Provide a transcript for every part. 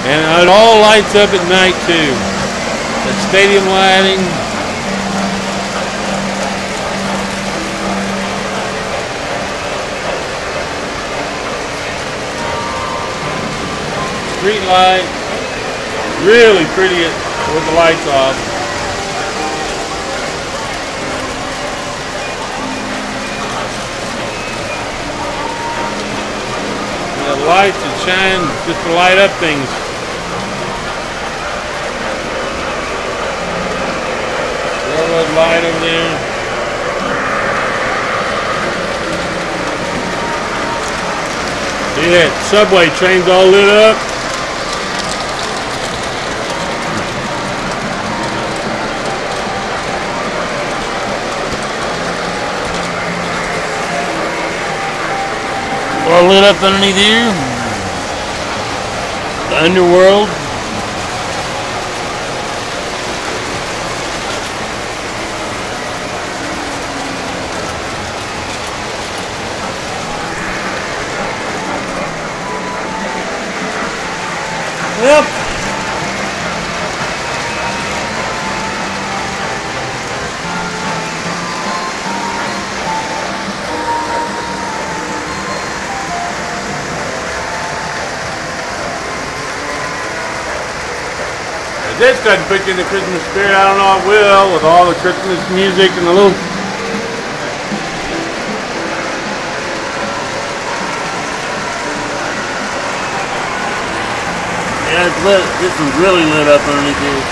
And it all lights up at night too. The stadium lighting. Street light. Really pretty with the lights off. And the lights that shine just to light up things. Railroad light over there. See that subway train's all lit up. All lit up underneath here. The underworld. Yep. If this doesn't put you in the Christmas spirit, I don't know it will, with all the Christmas music and the little... Yeah, it's lit. This one's really lit up underneath here.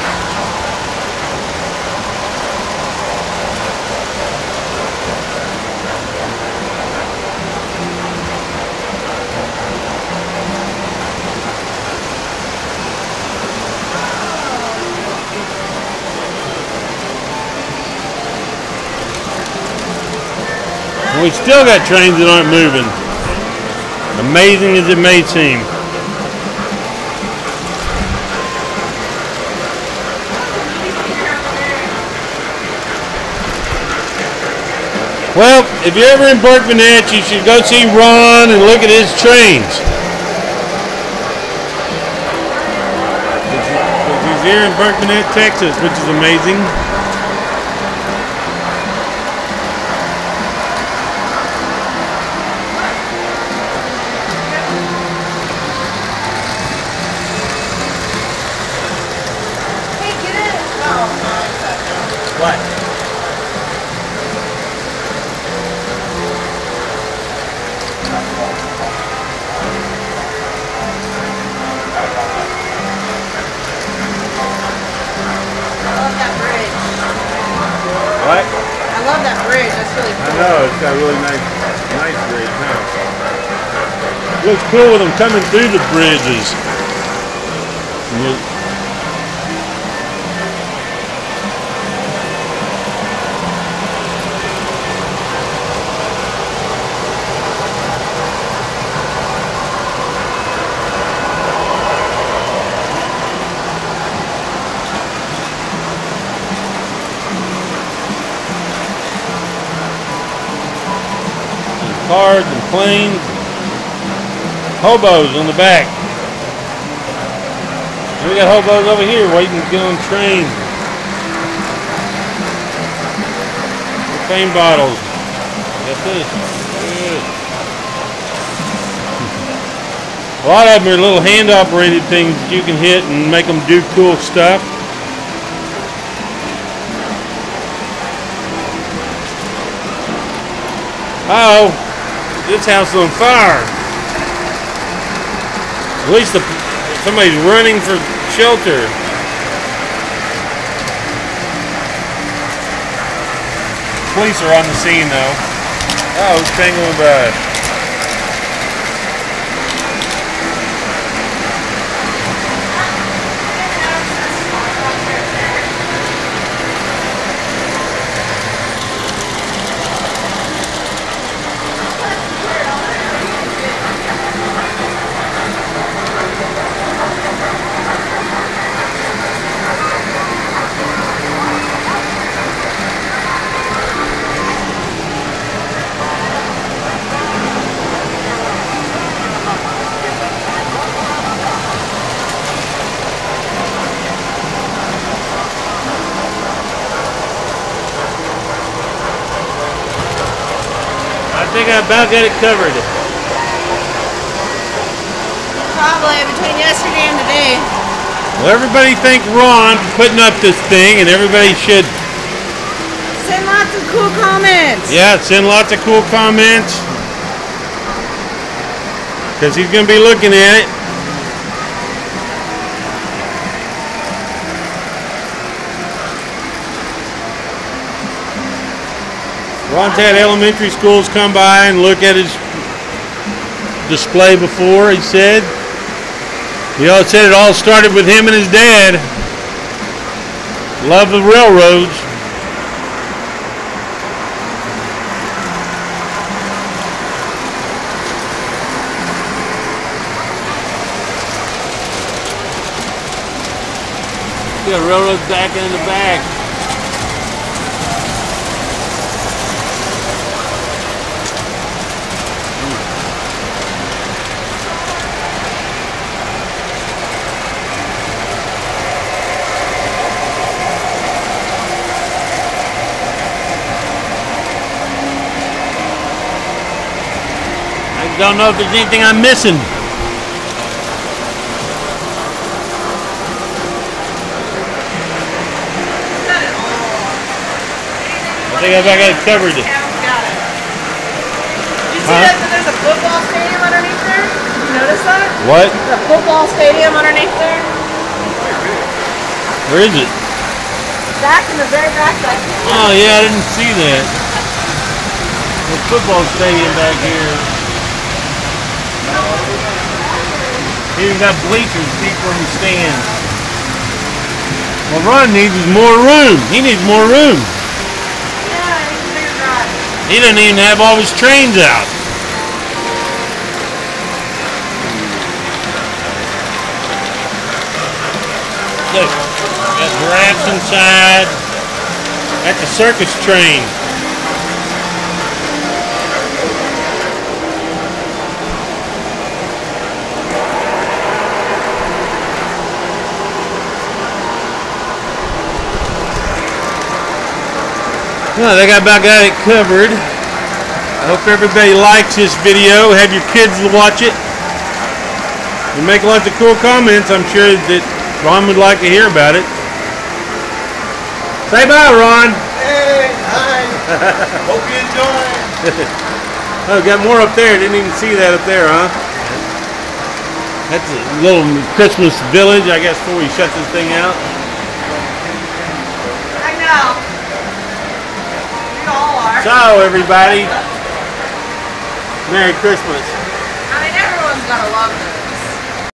And we still got trains that aren't moving. Amazing as it may seem. Well, if you're ever in Burkburnett, you should go see Ron and look at his trains. He's here in Burkburnett, Texas, which is amazing. Hey, get it! Oh, What? What? I love that bridge. That's really cool. I know, it's got a really nice bridge, huh? Looks cool with them coming through the bridges. Cars and planes, hobos on the back. And we got hobos over here waiting to get on trains. Champagne bottles. Got this. A lot of them are little hand-operated things that you can hit and make them do cool stuff. Uh-oh. This house is on fire. At least somebody's running for shelter. Police are on the scene though. Oh, it's going by. think I about got it covered. Probably between yesterday and today. Well, everybody thank Ron for putting up this thing, and everybody should Send lots of cool comments. send lots of cool comments, because he's going to be looking at it. Ron's had elementary schools come by and look at his display before, he said. He all said it all started with him and his dad. Love the railroads. We got railroads back in the back. I don't know if there's anything I'm missing. I think I've got it covered. Yeah, we got it. Did you see that there's a football stadium underneath there? Did you notice that? What? The football stadium underneath there? Where is it? Back in the very back section. Oh yeah, I didn't see that. The football stadium back here. He even got bleachers, people in the stands. What Ron needs is more room. He needs more room. He doesn't even have all his trains out. Look, got giraffes inside. That's a circus train. Well, I think I about got it covered. I hope everybody likes this video. Have your kids watch it. You make lots of cool comments. I'm sure that Ron would like to hear about it. Say bye, Ron. Hey, hi. Hope you enjoy. Oh, got more up there. Didn't even see that up there, huh? That's a little Christmas village, I guess, before we shut this thing out. I know. We all are. So, everybody, Merry Christmas. I mean, everyone's gonna love this.